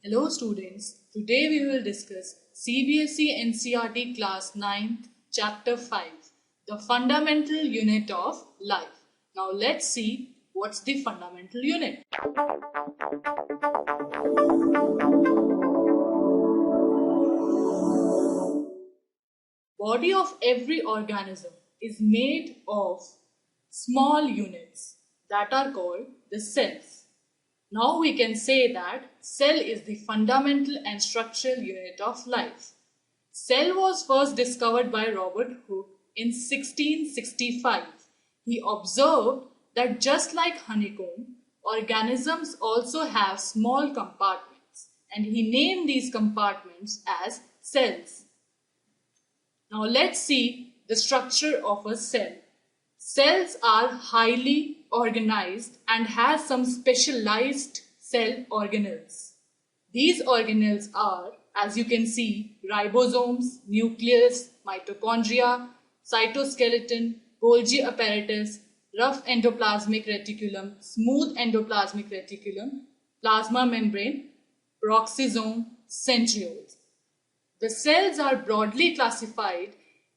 Hello students, today we will discuss CBSE NCERT class 9th chapter 5, the fundamental unit of life. Now let's see what's the fundamental unit. Body of every organism is made of small units that are called the cells. Now we can say that cell is the fundamental and structural unit of life. Cell was first discovered by Robert Hooke in 1665. He observed that just like honeycomb, organisms also have small compartments, and he named these compartments as cells. Now let's see the structure of a cell. Cells are highly organized and has some specialized cell organelles. These organelles are, as you can see, ribosomes, nucleus, mitochondria, cytoskeleton, Golgi apparatus, rough endoplasmic reticulum, smooth endoplasmic reticulum, plasma membrane, peroxisome, centrioles. The cells are broadly classified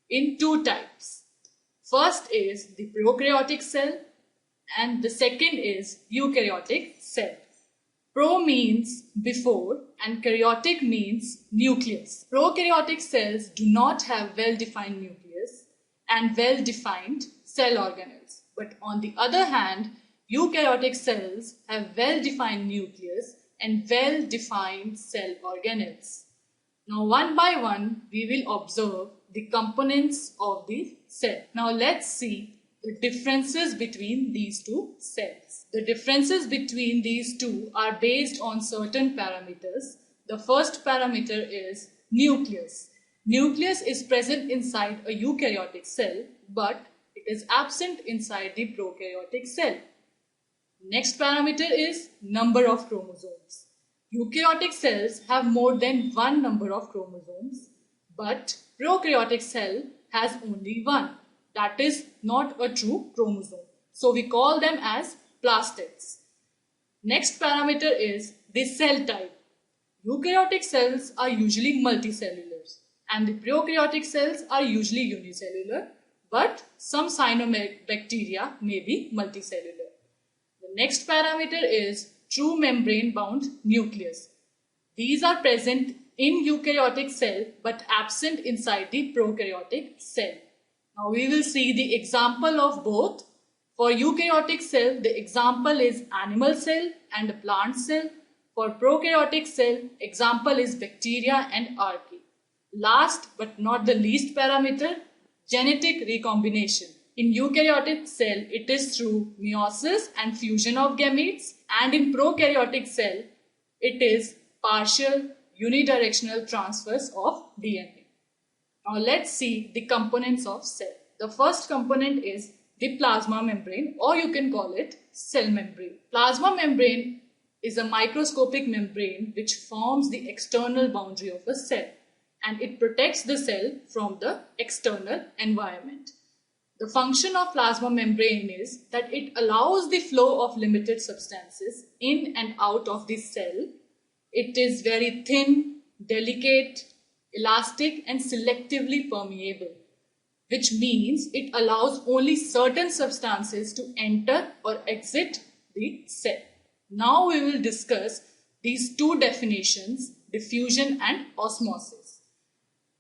in two types. First is the prokaryotic cell and the second is eukaryotic cell. Pro means before and karyotic means nucleus. Prokaryotic cells do not have well-defined nucleus and well-defined cell organelles. But on the other hand, eukaryotic cells have well-defined nucleus and well-defined cell organelles. Now one by one we will observe the components of the cell. Now let's see the differences between these two cells. The differences between these two are based on certain parameters. The first parameter is nucleus. Nucleus is present inside a eukaryotic cell, but it is absent inside the prokaryotic cell. Next parameter is number of chromosomes. Eukaryotic cells have more than one number of chromosomes, but prokaryotic cell has only one. That is not a true chromosome. So we call them as plastids. Next parameter is the cell type. Eukaryotic cells are usually multicellular and the prokaryotic cells are usually unicellular, but some cyanobacteria may be multicellular. The next parameter is true membrane bound nucleus. These are present in eukaryotic cell but absent inside the prokaryotic cell. Now we will see the example of both. For eukaryotic cell, the example is animal cell and a plant cell. For prokaryotic cell, example is bacteria and archaea. Last but not the least parameter, genetic recombination. In eukaryotic cell, it is through meiosis and fusion of gametes, and in prokaryotic cell, it is partial unidirectional transfers of DNA. Now let's see the components of cell. The first component is the plasma membrane, or you can call it cell membrane. Plasma membrane is a microscopic membrane which forms the external boundary of a cell, and it protects the cell from the external environment. The function of plasma membrane is that it allows the flow of limited substances in and out of the cell. It is very thin, delicate, elastic and selectively permeable, which means it allows only certain substances to enter or exit the cell. Now we will discuss these two definitions, diffusion and osmosis.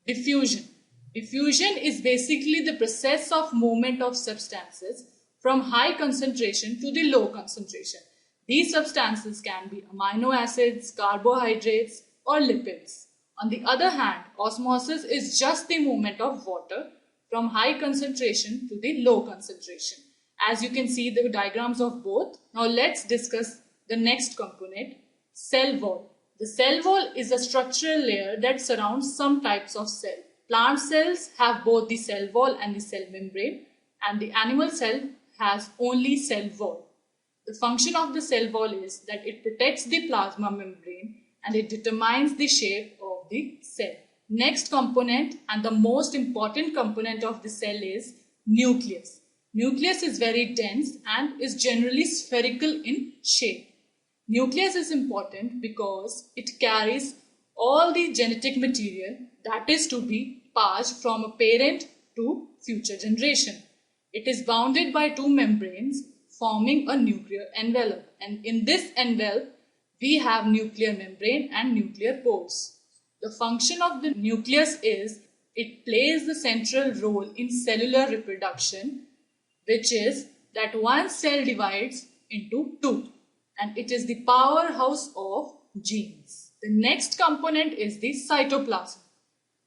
Diffusion. Diffusion is basically the process of movement of substances from high concentration to the low concentration. These substances can be amino acids, carbohydrates or lipids. On the other hand, osmosis is just the movement of water from high concentration to the low concentration. As you can see the diagrams of both. Now let's discuss the next component, cell wall. The cell wall is a structural layer that surrounds some types of cell. Plant cells have both the cell wall and the cell membrane, and the animal cell has only cell wall. The function of the cell wall is that it protects the plasma membrane and it determines the shape of the cell. Next component and the most important component of the cell is nucleus. Nucleus is very dense and is generally spherical in shape. Nucleus is important because it carries all the genetic material that is to be passed from a parent to future generation. It is bounded by two membranes forming a nuclear envelope, and in this envelope we have nuclear membrane and nuclear pores. The function of the nucleus is it plays the central role in cellular reproduction, which is that one cell divides into two, and it is the powerhouse of genes. The next component is the cytoplasm.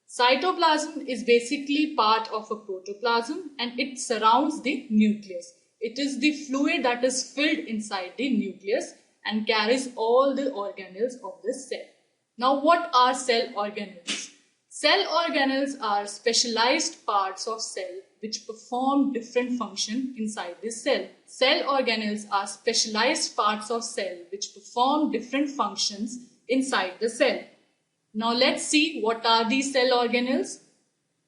Cytoplasm is basically part of a protoplasm and it surrounds the nucleus. It is the fluid that is filled inside the nucleus and carries all the organelles of the cell. Now, what are cell organelles? Cell organelles are specialized parts of cell which perform different functions inside the cell. Cell organelles are specialized parts of cell which perform different functions inside the cell. Now let's see what are these cell organelles.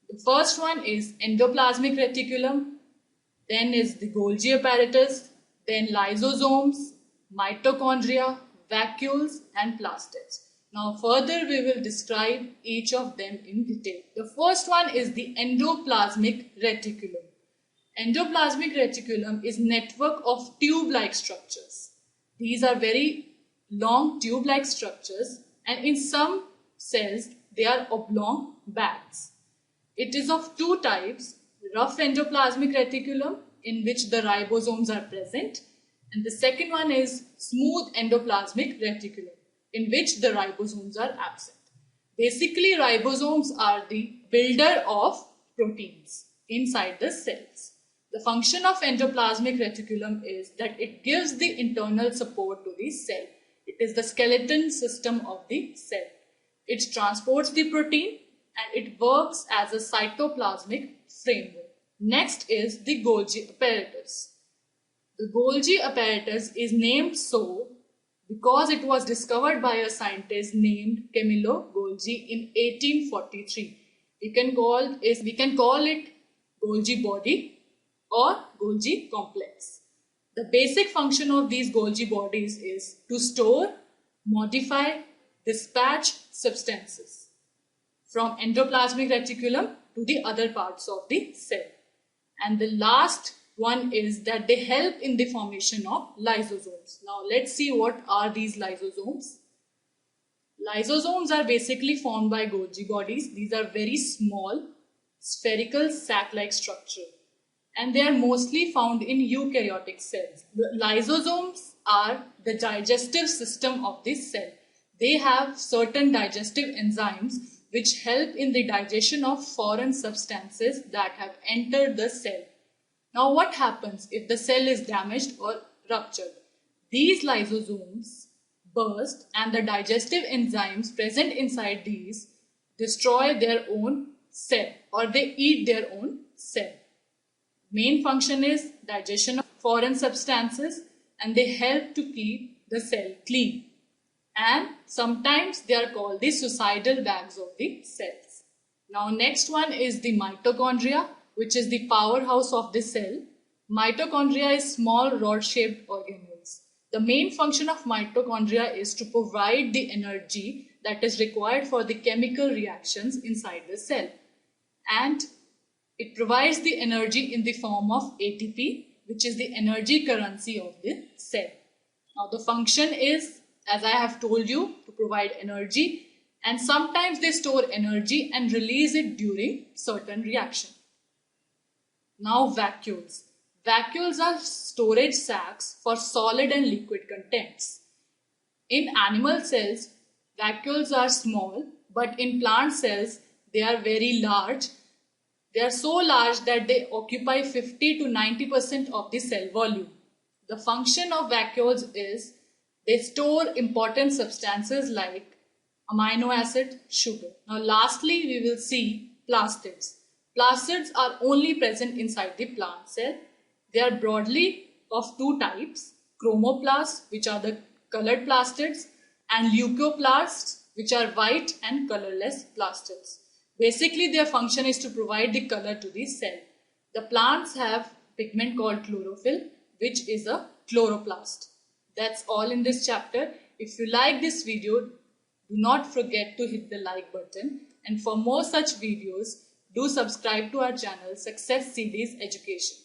The first one is endoplasmic reticulum, then is the Golgi apparatus, then lysosomes, mitochondria, vacuoles and plastids. Now further we will describe each of them in detail. The first one is the endoplasmic reticulum. Endoplasmic reticulum is network of tube-like structures. These are very long tube-like structures, and in some cells they are oblong bags. It is of two types: rough endoplasmic reticulum, in which the ribosomes are present, and the second one is smooth endoplasmic reticulum, in which the ribosomes are absent. Basically, ribosomes are the builder of proteins inside the cells. The function of endoplasmic reticulum is that it gives the internal support to the cell. It is the skeleton system of the cell. It transports the protein and it works as a cytoplasmic framework. Next is the Golgi apparatus. The Golgi apparatus is named so because it was discovered by a scientist named Camillo Golgi in 1843. We can call it Golgi body or Golgi complex. The basic function of these Golgi bodies is to store, modify, dispatch substances from endoplasmic reticulum to the other parts of the cell. And the last one is that they help in the formation of lysosomes. Now let's see what are these lysosomes. Lysosomes are basically formed by Golgi bodies. These are very small, spherical sac-like structure, and they are mostly found in eukaryotic cells. The lysosomes are the digestive system of this cell. They have certain digestive enzymes which help in the digestion of foreign substances that have entered the cell. Now what happens if the cell is damaged or ruptured? These lysosomes burst and the digestive enzymes present inside these destroy their own cell, or they eat their own cell. Main function is digestion of foreign substances, and they help to keep the cell clean. And sometimes they are called the suicidal bags of the cells. Now next one is the mitochondria, which is the powerhouse of the cell. Mitochondria is small rod-shaped organelles. The main function of mitochondria is to provide the energy that is required for the chemical reactions inside the cell. And it provides the energy in the form of ATP, which is the energy currency of the cell. Now the function is, as I have told you, to provide energy, and sometimes they store energy and release it during certain reaction. Now vacuoles. Vacuoles are storage sacs for solid and liquid contents. In animal cells, vacuoles are small, but in plant cells, they are very large. They are so large that they occupy 50 to 90% of the cell volume. The function of vacuoles is they store important substances like amino acid, sugar. Now lastly, we will see plastids. Plastids are only present inside the plant cell. They are broadly of two types: chromoplasts, which are the colored plastids, and leucoplasts, which are white and colorless plastids. Basically, their function is to provide the color to the cell. The plants have pigment called chlorophyll, which is a chloroplast. That's all in this chapter. If you like this video, do not forget to hit the like button. And for more such videos, do subscribe to our channel Success Series Education.